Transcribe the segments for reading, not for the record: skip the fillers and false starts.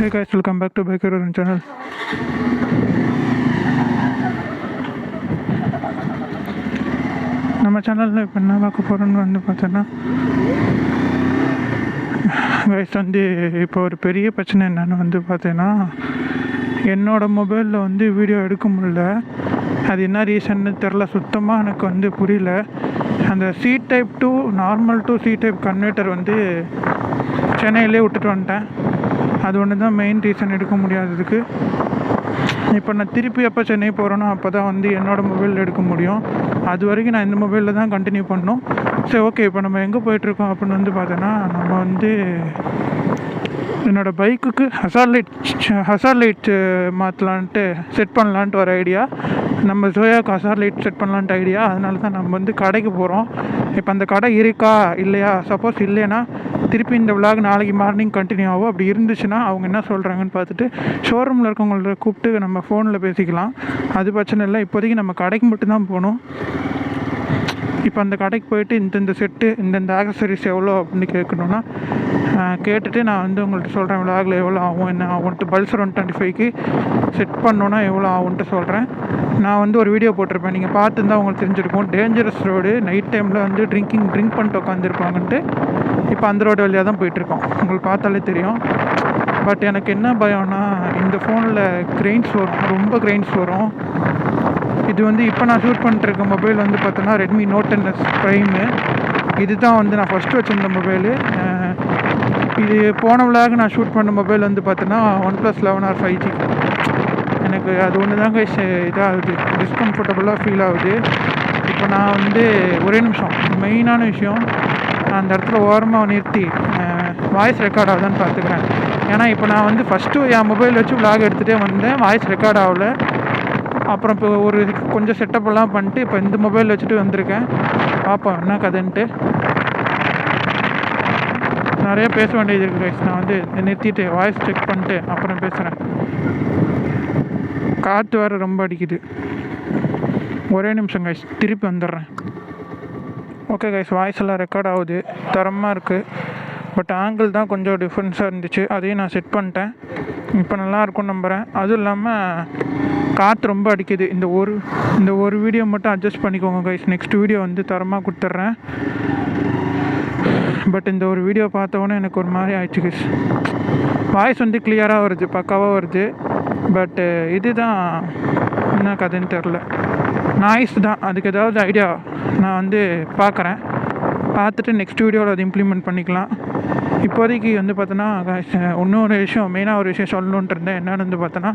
Hey guys, welcome back to Biker Orange channel. நம்ம சேனலில் இப்போ என்ன பார்க்க போகிறோன்னு வந்து பார்த்தோன்னா கைஸ் வந்து இப்போ ஒரு பெரிய பிரச்சனை என்னென்னு வந்து பார்த்தீங்கன்னா என்னோடய மொபைலில் வந்து வீடியோ எடுக்க முடியல. அது என்ன ரீசன்னு தெரில, சுத்தமாக எனக்கு வந்து புரியல. அந்த C type to normal to C type converter வந்து சென்னையிலே விட்டுட்டு வந்துட்டேன். அது ஒன்று தான் மெயின் ரீசன் எடுக்க முடியாததுக்கு. இப்போ நான் திருப்பி எப்போ சென்னை போகிறேனோ அப்போ தான் வந்து என்னோடய மொபைலில் எடுக்க முடியும். அது வரைக்கும் நான் இந்த மொபைலில் தான் கண்டினியூ பண்ணணும். சரி, ஓகே. இப்போ நம்ம எங்கே போயிட்டுருக்கோம் அப்படின்னு வந்து பார்த்தோன்னா, நம்ம வந்து என்னோடய பைக்குக்கு ஹசார் லைட் மாற்றலான்ட்டு செட் பண்ணலான்ட்டு ஒரு ஐடியா. நம்ம ஜோயாவுக்கு ஹசார் லைட் செட் பண்ணலான்ட்டு ஐடியா. அதனால தான் நம்ம வந்து கடைக்கு போகிறோம். இப்போ அந்த கடை இருக்கா இல்லையா, சப்போஸ் இல்லைன்னா திருப்பி இந்த விலாக் நாளைக்கு மார்னிங் கண்டினியூ ஆகும். அப்படி இருந்துச்சுன்னா அவங்க என்ன சொல்கிறாங்கன்னு பார்த்துட்டு ஷோரூமில் இருக்கவங்கள கூப்பிட்டு நம்ம ஃபோனில் பேசிக்கலாம். அது பிரச்சனை இல்லை. இப்போதைக்கு நம்ம கடைக்கு மட்டும்தான் போகணும். இப்போ அந்த கடைக்கு போயிட்டு இந்தந்த செட்டு இந்தந்த ஆக்சசரிஸ் எவ்வளோ அப்படின்னு கேட்கணுன்னா கேட்டுட்டு நான் வந்து உங்கள்கிட்ட சொல்கிறேன் விலாகில் எவ்வளோ ஆகும் என்ன ஆகும்ன்ட்டு. பல்சர் 125க்கு செட் பண்ணோன்னா எவ்வளோ ஆகும்ன்ட்டு சொல்கிறேன். நான் வந்து ஒரு வீடியோ போட்டிருப்பேன், நீங்கள் பார்த்துருந்தா உங்களுக்கு தெரிஞ்சிருக்கும். டேஞ்சரஸ் ரோடு, நைட் டைமில் வந்து ட்ரிங்க் பண்ணிட்டு உட்காந்துருப்பாங்கன்ட்டு. இப்போ அந்த ரோடு வழியாக தான் போயிட்டுருக்கோம். உங்களுக்கு பார்த்தாலே தெரியும். பட் எனக்கு என்ன பயம்னா, இந்த ஃபோனில் கிரெயின்ஸ் வரும், ரொம்ப கிரெயின்ஸ் வரும். இது வந்து இப்போ நான் ஷூட் பண்ணிட்டுருக்க மொபைல் வந்து பார்த்தோன்னா ரெட்மி நோட் 10S ப்ரைமு. இது தான் வந்து நான் ஃபஸ்ட்டு வச்சுருந்த மொபைலு. இது போன விலாக நான் ஷூட் பண்ண மொபைல் வந்து பார்த்தோன்னா OnePlus 11R 5G. எனக்கு அது ஒன்று தாங்க இதாகுது, டிஸ்கம்ஃபர்டபுளாக ஃபீல் ஆகுது. இப்போ நான் வந்து ஒரே நிமிஷம், மெயினான விஷயம், அந்த இடத்துல ஓரமாக நிறுத்தி வாய்ஸ் ரெக்கார்ட் ஆகுதான்னு பார்த்துக்கிறேன். ஏன்னா இப்போ நான் வந்து ஃபஸ்ட்டு என் மொபைல் வச்சு விலாக் எடுத்துகிட்டே வந்தேன், வாய்ஸ் ரெக்கார்ட் ஆகலை. அப்புறம் இப்போ ஒரு கொஞ்சம் செட்டப்பெல்லாம் பண்ணிட்டு இப்போ இந்த மொபைல் வச்சுட்டு வந்திருக்கேன். பார்ப்போம் என்ன கதைன்ட்டு. நிறைய பேச வேண்டியது இருக்குது கைஸ். நான் வந்து நிறுத்திட்டு வாய்ஸ் செக் பண்ணிட்டு அப்புறம் பேசுகிறேன். காற்று வேறு ரொம்ப அடிக்குது. ஒரே நிமிஷம் கைஸ், திருப்பி வந்துடுறேன். ஓகே கைஸ், வாய்ஸ் எல்லாம் ரெக்கார்ட் ஆகுது, தரமாக இருக்குது. பட் ஆங்கிள் தான் கொஞ்சம் டிஃப்ரென்ஸாக இருந்துச்சு, அதையும் நான் செட் பண்ணிட்டேன். இப்போ நல்லாயிருக்கும்னு நம்புகிறேன். அதுவும் இல்லாமல் காற்று ரொம்ப அடிக்குது. இந்த ஒரு வீடியோ மட்டும் அட்ஜஸ்ட் பண்ணிக்கோங்க கைஸ். நெக்ஸ்ட் வீடியோ வந்து தரமாக கொடுத்துட்றேன். பட் இந்த ஒரு வீடியோ பார்த்தவொன்னே எனக்கு ஒரு மாதிரி ஆயிடுச்சு கைஸ். வாய்ஸ் வந்து கிளியராக வருது, பக்காவாக வருது. பட்டு இதுதான் என்ன கதைன்னு தெரில, நாய்ஸ் தான். அதுக்கு ஏதாவது ஐடியா நான் வந்து பார்க்குறேன். பார்த்துட்டு நெக்ஸ்ட் வீடியோவில் அதை இம்ப்ளிமெண்ட் பண்ணிக்கலாம். இப்போதைக்கு வந்து பார்த்தோன்னா இன்னொரு விஷயம், மெயினாக ஒரு விஷயம் சொல்லணுன்ட்டு இருந்தேன். என்னென்னு வந்து பார்த்தோன்னா,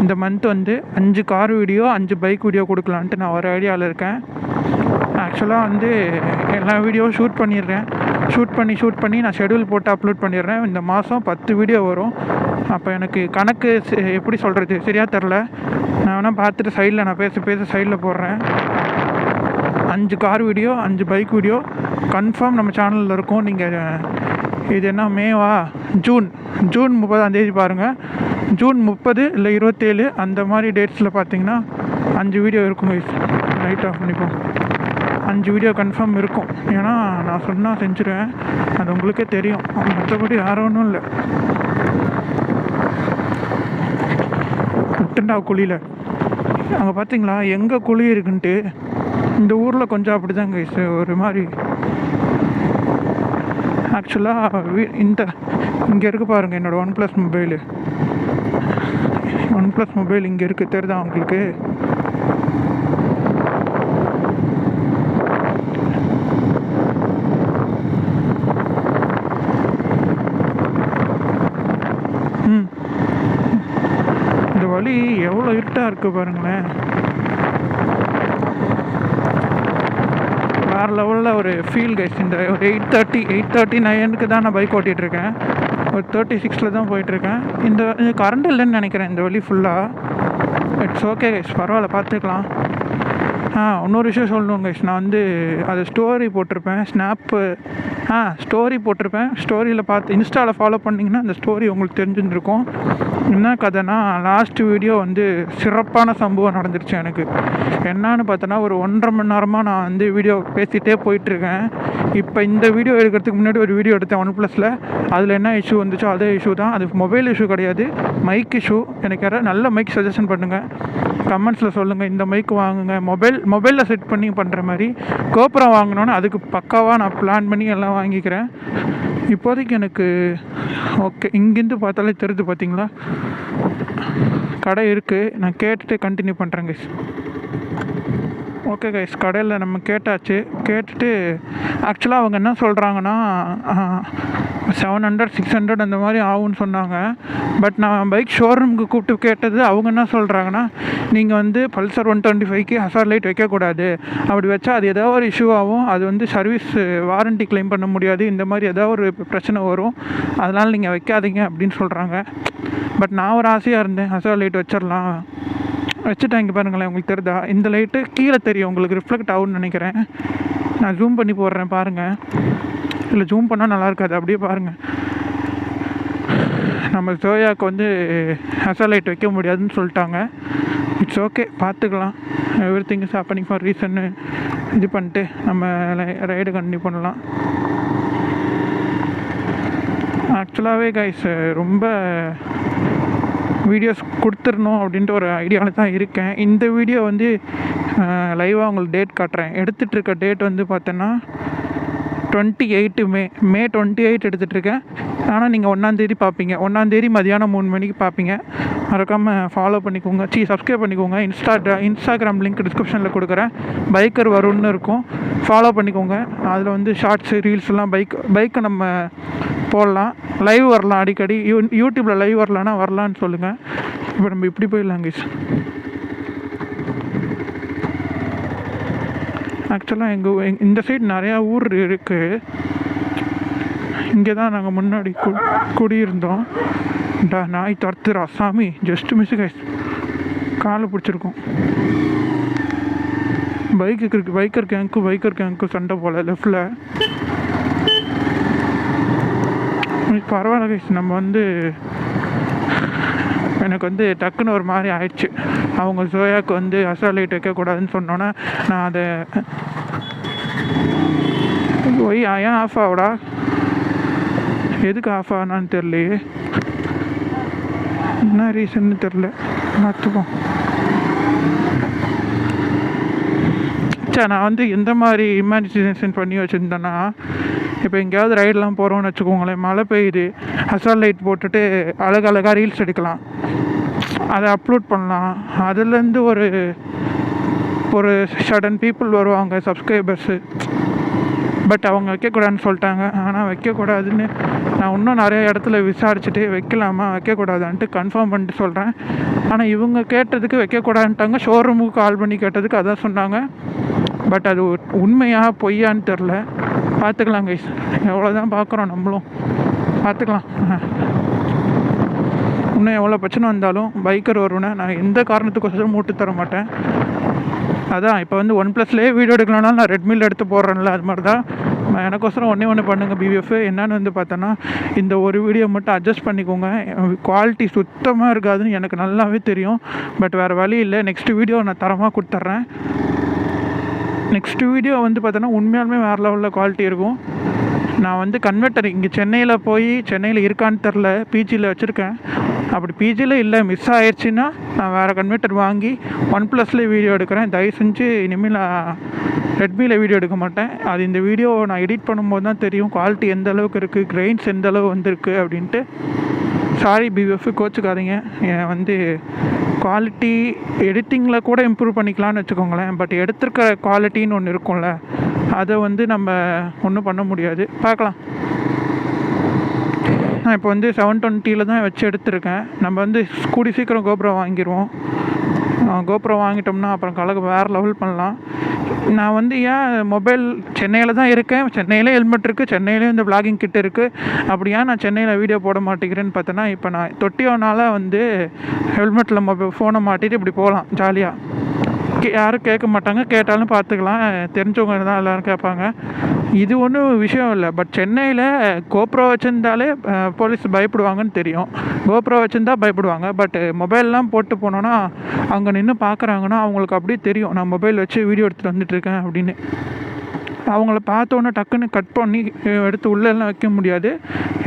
இந்த மந்த் வந்து 5 கார் வீடியோ 5 பைக் வீடியோ கொடுக்கலான்ட்டு நான் ஒரு ஐடியாவில் இருக்கேன். ஆக்சுவலாக வந்து எல்லா வீடியோவும் ஷூட் பண்ணி நான் ஷெடியூல் போட்டு அப்லோட் பண்ணிடுறேன். இந்த மாதம் 10 வீடியோ வரும். அப்போ எனக்கு கணக்கு எப்படி சொல்கிறது சரியாக தெரில. நான் வேணால் பார்த்துட்டு சைடில் நான் பேச சைடில் போடுறேன். 5 car video 5 bike video confirm நம்ம சேனலில் இருக்கும். நீங்கள் இது என்ன மேவா ஜூன் 30 பாருங்கள். ஜூன் 30 இல்லை 27 அந்த மாதிரி டேட்ஸில் பார்த்தீங்கன்னா 5 வீடியோ இருக்கும். லைட் ஆஃப் பண்ணிப்போம். 5 வீடியோ கன்ஃபார்ம் இருக்கும். ஏன்னா நான் சொன்னால் செஞ்சுருவேன், அது உங்களுக்கே தெரியும். மற்றபடி யாரும் ஒன்றும் இல்லை. விட்டுண்டா குழியில் அங்கே பார்த்தீங்களா எங்கே குழி இருக்குன்ட்டு. இந்த ஊரில் கொஞ்சம் அப்படி தான் கைஸ், ஒரு மாதிரி. ஆக்சுவலாக இங்கே இருக்குது பாருங்கள் என்னோடய OnePlus மொபைல் இங்கே இருக்குது, தெரியுதா உங்களுக்கு? இந்த வழி எவ்வளோ இருட்டாக இருக்குது பாருங்களேன். வேறு லெவலில் ஒரு ஃபீல் கைஸ். இந்த ஒரு 8:39 தான் நான் பைக் ஓட்டிகிட்ருக்கேன். ஒரு 36 தான் போயிட்டுருக்கேன். இந்த கரண்ட் இல்லைன்னு நினைக்கிறேன் இந்த வழி ஃபுல்லாக. இட்ஸ் ஓகே கைஸ், பரவாயில்ல, பார்த்துக்கலாம். இன்னொரு விஷயம் சொல்லணும் கைஸ். நான் வந்து அது ஸ்டோரி போட்டிருப்பேன், ஸ்டோரி போட்டிருப்பேன். ஸ்டோரியில் பார்த்து இன்ஸ்டாவில் ஃபாலோ பண்ணிங்கன்னா அந்த ஸ்டோரி உங்களுக்கு தெரிஞ்சுருக்கும். என்ன கதைனா, லாஸ்ட் வீடியோ வந்து சிறப்பான சம்பவம் நடந்துருச்சு எனக்கு. என்னான்னு பார்த்தோன்னா, ஒரு 1.5 மணி நேரமாக நான் வந்து வீடியோ பேசிகிட்டே போயிட்டுருக்கேன். இப்போ இந்த வீடியோ எடுக்கிறதுக்கு முன்னாடி ஒரு வீடியோ எடுத்தேன் ஒன் ப்ளஸில். அதில் என்ன இஷ்யூ வந்துச்சோ அதே இஷ்யூ தான். அது மொபைல் இஷ்யூ கிடையாது, மைக் இஷ்யூ. எனக்கு யாராவது நல்ல மைக் சஜஷன் பண்ணுங்கள், கமெண்ட்ஸில் சொல்லுங்கள். இந்த மைக் வாங்குங்க, மொபைலில் செட் பண்ணி பண்ணுற மாதிரி. கோபுரம் வாங்கினோன்னு அதுக்கு பக்காவாக நான் பிளான் பண்ணி எல்லாம் வாங்கிக்கிறேன். இப்போதைக்கு எனக்கு ஓகே. இங்கேருந்து பார்த்தாலே தெரியுது பார்த்தீங்களா, கடை இருக்குது. நான் கேட்டுட்டு கண்டினியூ பண்ணுறேன் கைஸ். ஓகே கைஸ், கடையில் நம்ம கேட்டாச்சு. கேட்டுட்டு ஆக்சுவலாக அவங்க என்ன சொல்கிறாங்கன்னா 700 600 அந்த மாதிரி ஆகும்னு சொன்னாங்க. பட் நான் பைக் ஷோரூமுக்கு கூப்பிட்டு கேட்டது, அவங்க என்ன சொல்கிறாங்கன்னா, நீங்கள் வந்து பல்சர் 125க்கு ஹசார் லைட் வைக்கக்கூடாது. அப்படி வச்சா அது ஏதாவது ஒரு இஷ்யூ ஆகும், அது வந்து சர்வீஸ் வாரண்ட்டி கிளைம் பண்ண முடியாது, இந்த மாதிரி ஏதாவது ஒரு பிரச்சனை வரும், அதனால் நீங்கள் வைக்காதீங்க அப்படின்னு சொல்கிறாங்க. பட் நான் ஒரு ஆசையாக இருந்தேன், ஹசார் லைட் வச்சிடலாம். வச்சுட்டேன். இங்கே பாருங்களேன், உங்களுக்கு தெரியுதா? இந்த லைட்டு கீழே தெரியும், உங்களுக்கு ரிஃப்ளெக்ட் ஆகும்னு நினைக்கிறேன். நான் ஜூம் பண்ணி போடுறேன் பாருங்கள். இல்லை ஜூம் பண்ணால் நல்லா இருக்காது, அப்படியே பாருங்கள். நம்ம ஜோயாவுக்கு வந்து ஹசார் லைட் வைக்க முடியாதுன்னு சொல்லிட்டாங்க. இட்ஸ் ஓகே, பார்த்துக்கலாம். Everything is happening for ரீசன்னு இது பண்ணிட்டு நம்ம ரைடு கண்டினியூ பண்ணலாம். ஆக்சுவலாகவே கைஸ் ரொம்ப வீடியோஸ் கொடுத்துடணும் அப்படின்ட்டு ஒரு ஐடியாவில் தான் இருக்கேன். இந்த வீடியோ வந்து லைவாக உங்களுக்கு டேட் காட்டுறேன். எடுத்துகிட்ருக்க டேட் வந்து பார்த்தோன்னா 28 மே 28 எடுத்துகிட்ருக்கேன். ஆனால் நீங்கள் 1ஆந்தேதி பார்ப்பீங்க. 1ஆந்தேதி மதியானம் 3 மணிக்கு பார்ப்பீங்க. மறக்காமல் ஃபாலோ பண்ணிக்கோங்க, சப்ஸ்கிரைப் பண்ணிக்கோங்க. இன்ஸ்டாகிராம் லிங்க் டிஸ்கிரிப்ஷனில் கொடுக்குறேன். பைக்கர் வரும்னு இருக்கும், ஃபாலோ பண்ணிக்கோங்க. அதில் வந்து ஷார்ட்ஸு ரீல்ஸ்லாம் பைக்கை நம்ம போடலாம், லைவ் வரலாம். அடிக்கடி யூடியூப்பில் லைவ் வரலான்னா வரலான்னு சொல்லுங்கள். இப்போ நம்ம இப்படி போயிடலாம் கைஸ். ஆக்சுவலாக இந்த சைடு நிறையா ஊர் இருக்குது. இங்கே தான் நாங்கள் முன்னாடி குடியிருந்தோம். நாய் துரத்துறா சாமி, ஜஸ்ட் மிஸ் கைஸ், காலை பிடிச்சிருக்கோம். பைக்கர் கேங்க்கு சண்டை போல் லெஃப்டில். பரவாயில்ல கைஸ், நம்ம வந்து எனக்கு வந்து டக்குன்னு ஒரு மாதிரி ஆயிடுச்சு. அவங்க ஜோயாவுக்கு வந்து ஹசார் லைட் வைக்கக்கூடாதுன்னு சொன்னோன்னே நான் அதை ஏன் ஆஃப் ஆகுடா, எதுக்கு ஆஃப் ஆனான்னு தெரியலையே, என்ன ரீசன்னு தெரில. பார்த்துப்போம். நான் வந்து எந்த மாதிரி இமேஜினேஷன் பண்ணி வச்சுருந்தேன்னா, இப்போ எங்கேயாவது ரைடெலாம் போகிறோன்னு வச்சுக்கோங்களேன், மழை பெய்யுது, ஹசார் லைட் போட்டுட்டு அழகழகாக ரீல்ஸ் எடுக்கலாம், அதை அப்லோட் பண்ணலாம். அதுலேருந்து ஒரு சடன் பீப்புள் வருவாங்க, சப்ஸ்கிரைபர்ஸு. பட் அவங்க வைக்கக்கூடாதுன்னு சொல்லிட்டாங்க. ஆனால் வைக்கக்கூடாதுன்னு நான் இன்னும் நிறைய இடத்துல விசாரிச்சுட்டு வைக்கலாமா வைக்கக்கூடாதான்ட்டு கன்ஃபார்ம் பண்ணிட்டு சொல்கிறேன். ஆனால் இவங்க கேட்டதுக்கு வைக்கக்கூடாதுன்ட்டாங்க. ஷோரூமுக்கு கால் பண்ணி கேட்டதுக்கு அதான் சொன்னாங்க. பட் அது உண்மையாக பொய்யான்னு தெரில. பார்த்துக்கலாம் கைஸ், எவ்வளோதான் பார்க்குறோம், நம்மளும் பார்த்துக்கலாம். இன்னும் எவ்வளோ பிரச்சனை வந்தாலும் பைக்கர் வருவேன்னா நான் எந்த காரணத்துக்கோசரம் மூட்டு தர மாட்டேன். அதான் இப்போ வந்து OnePlusலேயே வீடியோ எடுக்கலனாலும் நான் ரெட்மியில் எடுத்து போடுறேன்ல, அது மாதிரி தான். எனக்கோசரம் ஒன்றே பண்ணுங்கள் பிவிஎஃப். என்னன்னு வந்து பார்த்தோன்னா, இந்த ஒரு வீடியோ மட்டும் அட்ஜஸ்ட் பண்ணிக்கோங்க. குவாலிட்டி சுத்தமாக இருக்காதுன்னு எனக்கு நல்லாவே தெரியும். பட் வேறு வழி இல்லை, நெக்ஸ்ட் வீடியோ நான் தரமாக கொடுத்துட்றேன். நெக்ஸ்ட் வீடியோ வந்து பார்த்தோன்னா உண்மையாலுமே வேறு லெவலில் குவாலிட்டி இருக்கும். நான் வந்து கன்வெர்ட்டர் இங்கே சென்னையில் இருக்கான்னு தெரில, பிஜியில் வச்சுருக்கேன். அப்படி பிஜியில் இல்லை, மிஸ் ஆயிடுச்சுன்னா நான் வேறு கன்வெர்ட்டர் வாங்கி OnePlusலேயே வீடியோ எடுக்கிறேன். தயவு செஞ்சு இனிமேல் நான் ரெட்மியில் வீடியோ எடுக்க மாட்டேன். அது இந்த வீடியோ நான் எடிட் பண்ணும்போது தான் தெரியும் குவாலிட்டி எந்த அளவுக்கு இருக்குது, கிரெயின்ஸ் எந்த அளவு வந்திருக்கு அப்படின்ட்டு. சாரி பிவிஎஃப், கோச்சுக்காதீங்க. வந்து குவாலிட்டி எடிட்டிங்கில் கூட இம்ப்ரூவ் பண்ணிக்கலான்னு வச்சுக்கோங்களேன். பட் எடுத்துருக்கிற குவாலிட்டின்னு ஒன்று இருக்கும்ல, அதை வந்து நம்ம ஒன்றும் பண்ண முடியாது. பார்க்கலாம். நான் இப்போ வந்து 720 தான் வச்சு எடுத்திருக்கேன். நம்ம வந்து கூடி சீக்கிரம் கோப்ரோ வாங்கிடுவோம். கோப்ரோ வாங்கிட்டோம்னா அப்புறம் கலக்கு வேறு லெவல் பண்ணலாம். நான் வந்து ஏன் மொபைல் சென்னையில் தான் இருக்கேன், சென்னையிலே ஹெல்மெட் இருக்குது, சென்னையிலே இந்த விளாகிங் கிட் இருக்குது. அப்படியா நான் சென்னையில் வீடியோ போட மாட்டேங்கிறேன்னு பார்த்தோன்னா, இப்போ நான் தொட்டியோனால் வந்து ஹெல்மெட்டில் ஃபோனை மாட்டிட்டு இப்படி போகலாம் ஜாலியாக. யாரும் கேட்க மாட்டாங்க, கேட்டாலும் பார்த்துக்கலாம், தெரிஞ்சவங்க தான் எல்லோரும் கேட்பாங்க. இது ஒன்றும் விஷயம் இல்லை. பட் சென்னையில் கோப்ரோ வச்சுருந்தாலே போலீஸ் பயப்படுவாங்கன்னு தெரியும். கோப்ரோ வச்சுருந்தா பயப்படுவாங்க. பட் மொபைல்லாம் போட்டு போனோன்னா அங்கே நின்று பார்க்குறாங்கன்னா அவங்களுக்கு அப்படியே தெரியும், நான் மொபைல் வச்சு வீடியோ எடுத்துகிட்டு வந்துட்டுருக்கேன் அப்படின்னு. அவங்கள பார்த்தோன்னே டக்குன்னு கட் பண்ணி எடுத்து உள்ளெல்லாம் வைக்க முடியாது.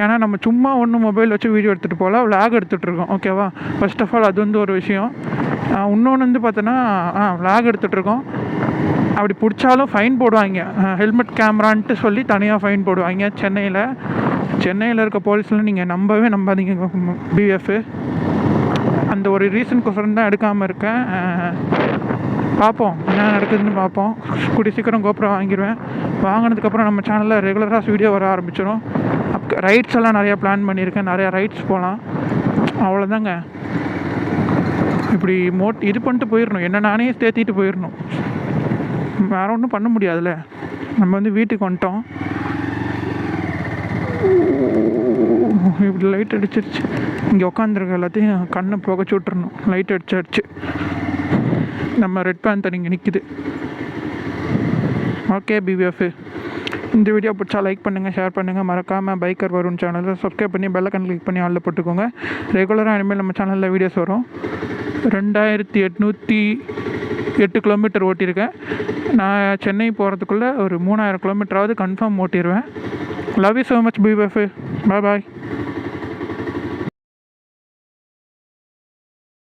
ஏன்னா நம்ம சும்மா ஒன்றும் மொபைல் வச்சு வீடியோ எடுத்துகிட்டு போகல, விளாக் எடுத்துகிட்ருக்கோம். ஓகேவா? ஃபர்ஸ்ட் ஆஃப் ஆல் அது வந்து ஒரு விஷயம். இன்னொன்று வந்து பார்த்தோன்னா விளாக் எடுத்துகிட்ருக்கோம். அப்படி பிடிச்சாலும் ஃபைன் போடுவாங்க. ஹெல்மெட் கேமரான்ட்டு சொல்லி தனியாக ஃபைன் போடுவாங்க சென்னையில் இருக்க போலீஸ்லாம் நீங்கள் நம்பவே நம்பாதீங்க. பிஎஃப் அந்த ஒரு ரீசனுக்கோசரம் தான் எடுக்காமல் இருக்கேன். பார்ப்போம் என்ன நடக்குதுன்னு பார்ப்போம். கூடிய சீக்கிரம் கோப்ரோ வாங்கிடுவேன். வாங்கினதுக்கப்புறம் நம்ம சேனலில் ரெகுலராக வீடியோ வர ஆரம்பிச்சிடும். ரைட்ஸ் எல்லாம் நிறையா பிளான் பண்ணியிருக்கேன், நிறையா ரைட்ஸ் போகலாம். அவ்வளோதாங்க. இப்படி இது பண்ணிட்டு போயிடணும், என்ன நானே தேத்திட்டு போயிடணும். வேறு ஒன்றும் பண்ண முடியாதுல்ல. நம்ம வந்து வீட்டுக்கு வந்துட்டோம். இப்படி லைட் அடிச்சிருச்சு. இங்கே உட்காந்துருக்க எல்லாத்தையும் கண்ணை புகைச்சி விட்டுறணும். லைட் அடிச்சிருச்சு. நம்ம ரெட் பேந்தர் இங்கே நிற்கிது. ஓகே பிபிஎஃப், இந்த வீடியோ பிடிச்சா லைக் பண்ணுங்கள், ஷேர் பண்ணுங்கள். மறக்காமல் பைக்கர் வருண் சேனலை சப்ஸ்கிரைப் பண்ணி பெல் ஐகான் கிளிக் பண்ணி ஆளில் போட்டுக்கோங்க. ரெகுலராக இனிமேல் நம்ம சேனலில் வீடியோஸ் வரும். 2808 கிலோமீட்டர் ஓட்டியிருக்கேன். நான் சென்னை போகிறதுக்குள்ளே ஒரு 3000 கிலோமீட்டராவது கன்ஃபார்ம் ஓட்டிடுவேன். Love you so much BFF. Bye.